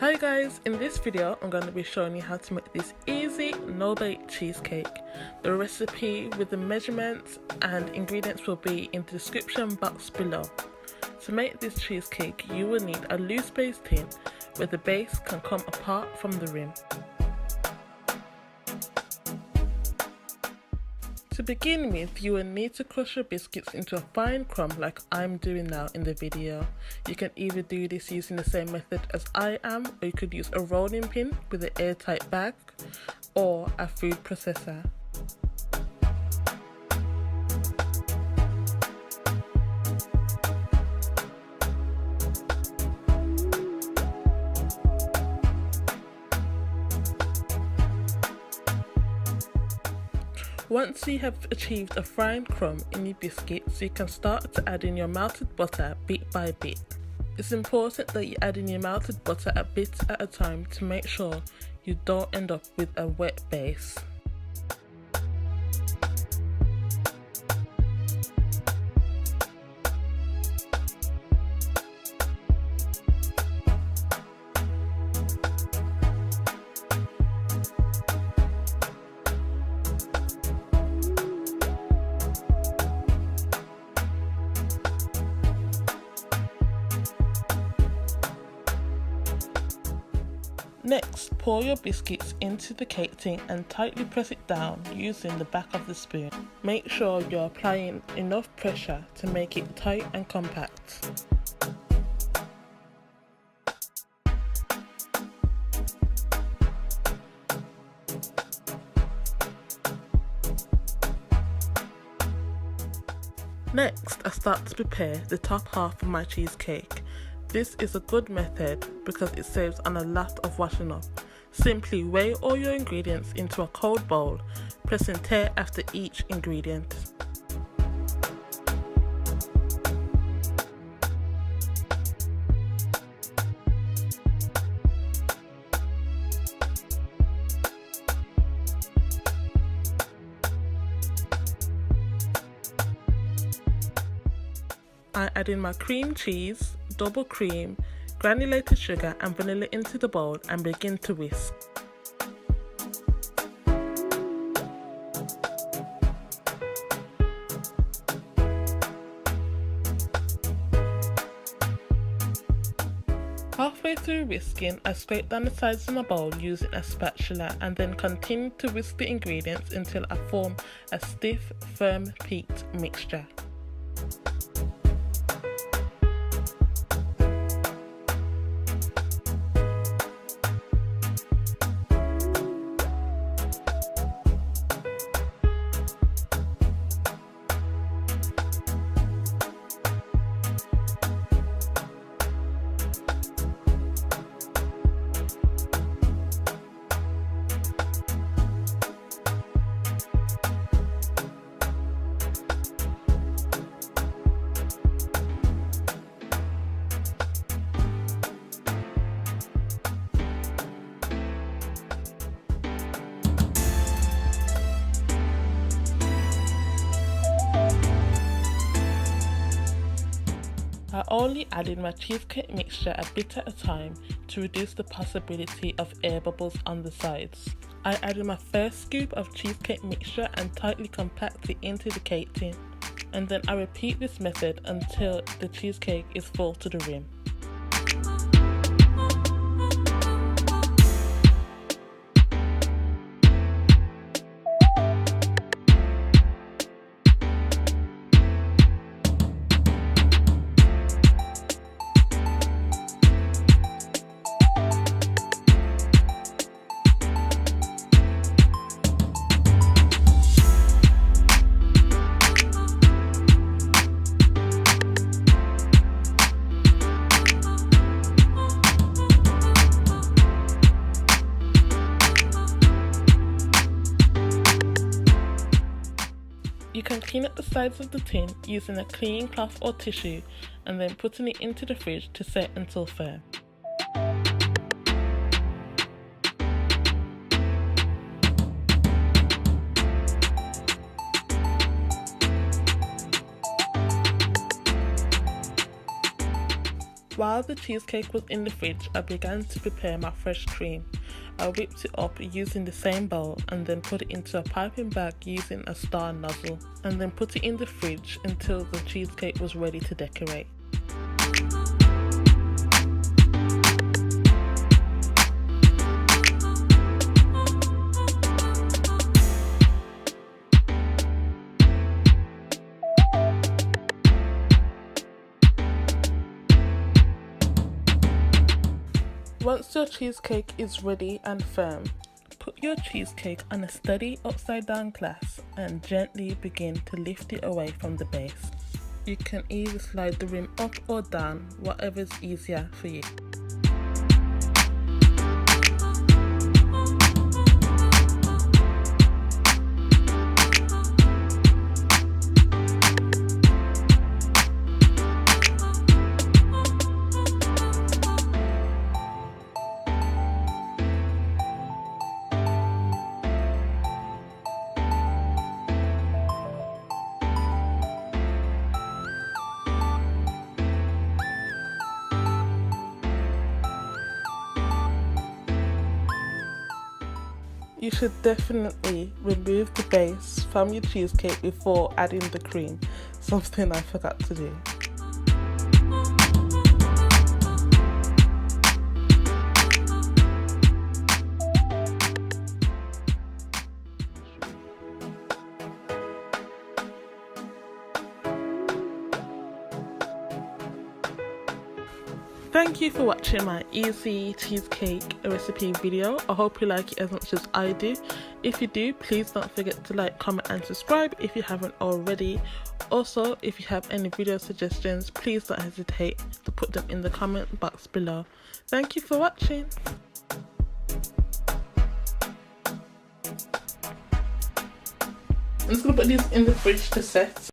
Hi guys, in this video I'm going to be showing you how to make this easy no-bake cheesecake. The recipe with the measurements and ingredients will be in the description box below. To make this cheesecake you will need a loose base tin where the base can come apart from the rim. To begin with, you will need to crush your biscuits into a fine crumb like I'm doing now in the video. You can either do this using the same method as I am, or you could use a rolling pin with an airtight bag or a food processor. Once you have achieved a fine crumb in your biscuits, you can start to add in your melted butter bit by bit. It's important that you add in your melted butter a bit at a time to make sure you don't end up with a wet base. Next, pour your biscuits into the cake tin and tightly press it down using the back of the spoon. Make sure you're applying enough pressure to make it tight and compact. Next, I start to prepare the top half of my cheesecake. This is a good method because it saves on a lot of washing up. Simply weigh all your ingredients into a cold bowl, pressing tear after each ingredient. I add in my cream cheese, double cream, granulated sugar and vanilla into the bowl and begin to whisk. Halfway through whisking, I scrape down the sides of my bowl using a spatula and then continue to whisk the ingredients until I form a stiff, firm, peaked mixture. I only add in my cheesecake mixture a bit at a time to reduce the possibility of air bubbles on the sides. I add in my first scoop of cheesecake mixture and tightly compact it into the cake tin, and then I repeat this method until the cheesecake is full to the rim. You can clean up the sides of the tin using a clean cloth or tissue and then putting it into the fridge to set until firm. While the cheesecake was in the fridge, I began to prepare my fresh cream. I whipped it up using the same bowl and then put it into a piping bag using a star nozzle, and then put it in the fridge until the cheesecake was ready to decorate. Once your cheesecake is ready and firm, put your cheesecake on a steady upside down glass and gently begin to lift it away from the base. You can either slide the rim up or down, whatever is easier for you. You should definitely remove the base from your cheesecake before adding the cream, something I forgot to do. Thank you for watching my easy cheesecake recipe video. I hope you like it as much as I do. If you do, please don't forget to like, comment and subscribe if you haven't already. Also, if you have any video suggestions, please don't hesitate to put them in the comment box below. Thank you for watching. I'm just going to put these in the fridge to set.